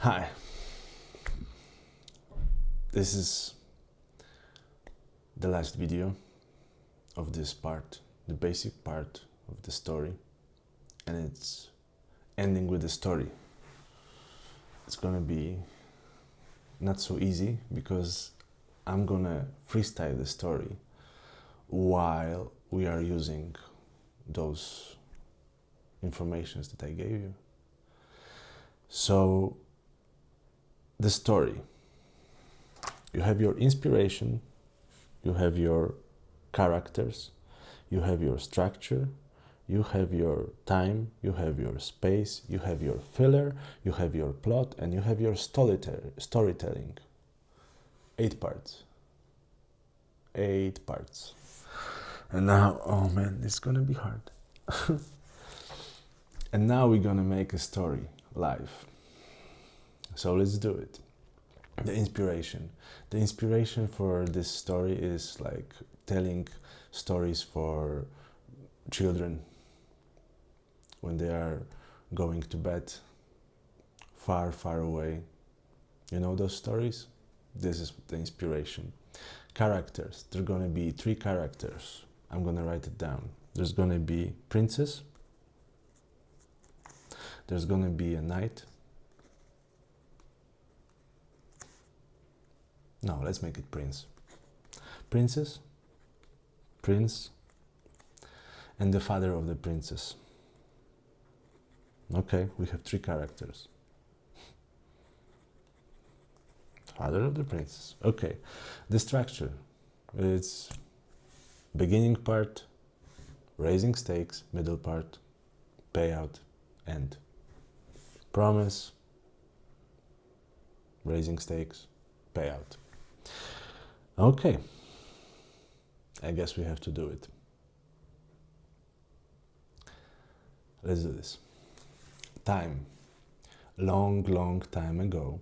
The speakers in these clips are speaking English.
Hi, this is the last video of this part, the basic part of the story, and it's ending with the story. It's gonna be not so easy because I'm gonna freestyle the story while we are using those informations that I gave you. So, the story. You have your inspiration, you have your characters, you have your structure, you have your time, you have your space, you have your filler, you have your plot, and you have your storytelling. 8 parts. 8 parts. And now, oh man, it's gonna be hard. And now we're gonna make a story live. So let's do it. The inspiration. The inspiration for this story is like telling stories for children when they are going to bed far, far away. You know those stories? This is the inspiration. Characters. There are gonna be 3 characters. I'm gonna write it down. There's gonna be princess. There's gonna be a knight. No, let's make it prince. Princess, prince, and the father of the princess. Okay, we have 3 characters. Father of the princess. Okay, the structure. It's beginning part, raising stakes, middle part, payout, end. Promise, raising stakes, payout. Okay, I guess we have to do it. Let's do this. Time. Long, long time ago.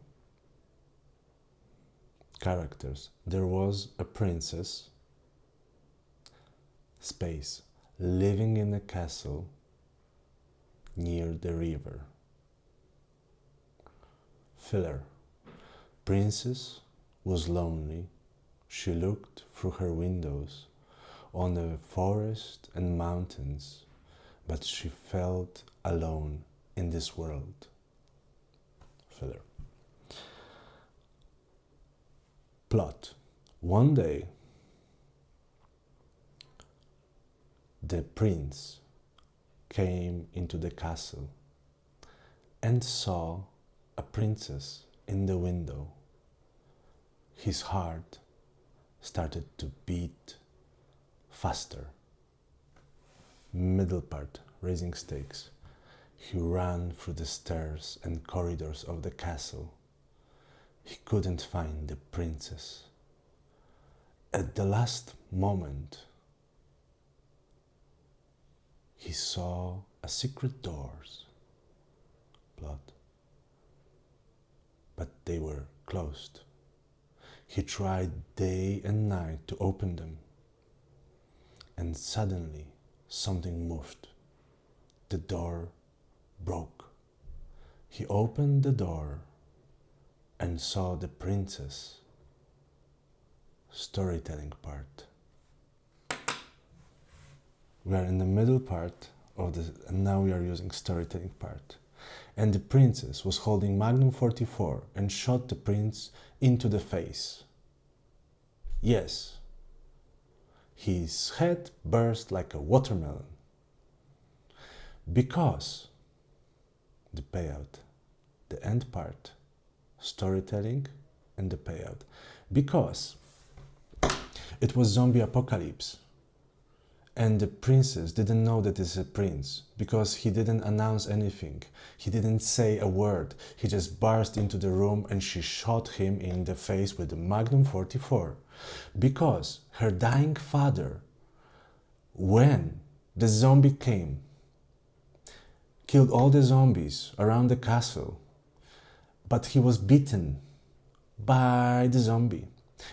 Characters. There was a princess. Space. Living in a castle near the river. Filler. Princess was lonely. She looked through her windows on the forest and mountains, but she felt alone in this world. Filler. Plot. One day, the prince came into the castle and saw a princess in the window. His heart started to beat faster. Middle part, raising stakes. He ran through the stairs and corridors of the castle. He couldn't find the princess. At the last moment, he saw a secret doors. Plot. But they were closed. He tried day and night to open them. And suddenly something moved. The door broke. He opened the door and saw the princess. Storytelling part. We are in the middle part of the, and now we are using storytelling part. And the princess was holding Magnum 44 and shot the prince into the face. Yes, his head burst like a watermelon. Because the payout, the end part, storytelling and the payout. Because it was zombie apocalypse. And the princess didn't know that it's a prince because he didn't announce anything. He didn't say a word. He just burst into the room and she shot him in the face with the Magnum 44. Because her dying father, when the zombie came, killed all the zombies around the castle, but he was beaten by the zombie.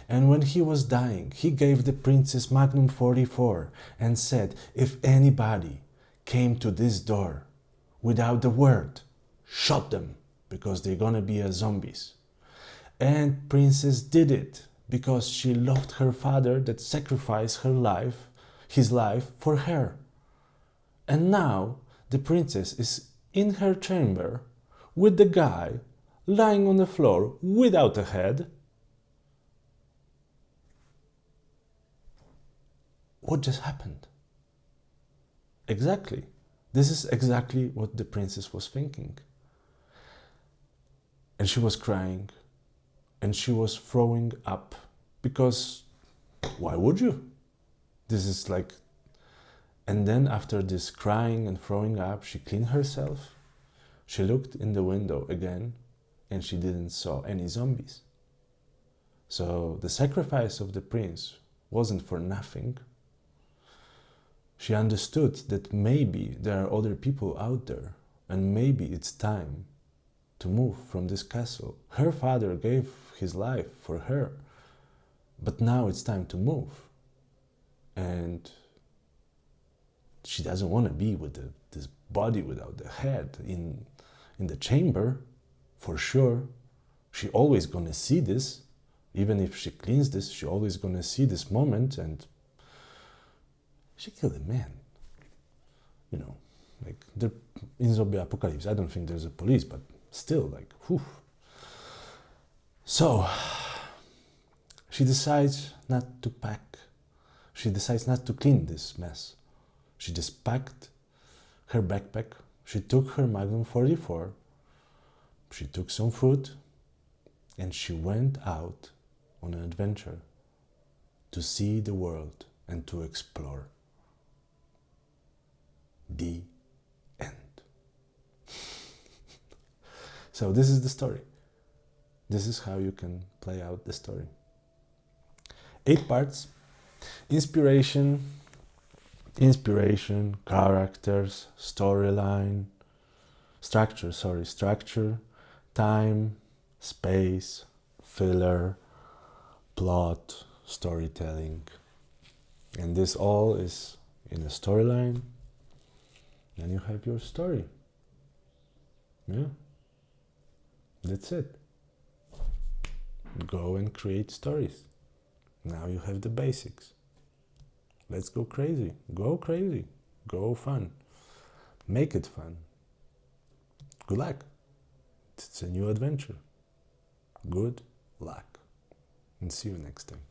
And when he was dying, he gave the princess Magnum 44 and said, if anybody came to this door without the word, shot them because they're gonna be as zombies. And Princess did it because she loved her father that sacrificed his life for her. And now the princess is in her chamber with the guy lying on the floor without a head. What just happened? Exactly. This is exactly what the princess was thinking. And she was crying and she was throwing up because why would you? This is like. And then after this crying and throwing up, she cleaned herself. She looked in the window again and she didn't saw any zombies. So the sacrifice of the prince wasn't for nothing. She understood that maybe there are other people out there and maybe it's time to move from this castle. Her father gave his life for her, but now it's time to move. And she doesn't want to be with this body without the head in the chamber, for sure. She always gonna see this, even if she cleans this, she always gonna see this moment, and she killed a man. You know, like in zombie apocalypse, I don't think there's a police, but still, like, whew. So she decides not to pack. She decides not to clean this mess. She just packed her backpack. She took her Magnum 44. She took some food, and she went out on an adventure to see the world and to explore. The end. So this is the story. This is how you can play out the story. 8 parts. Inspiration, characters, storyline, structure, time, space, filler, plot, storytelling. And this all is in a storyline. Then you have your story. Yeah. That's it. Go and create stories. Now you have the basics. Let's go crazy. Go crazy. Go fun. Make it fun. Good luck. It's a new adventure. Good luck. And see you next time.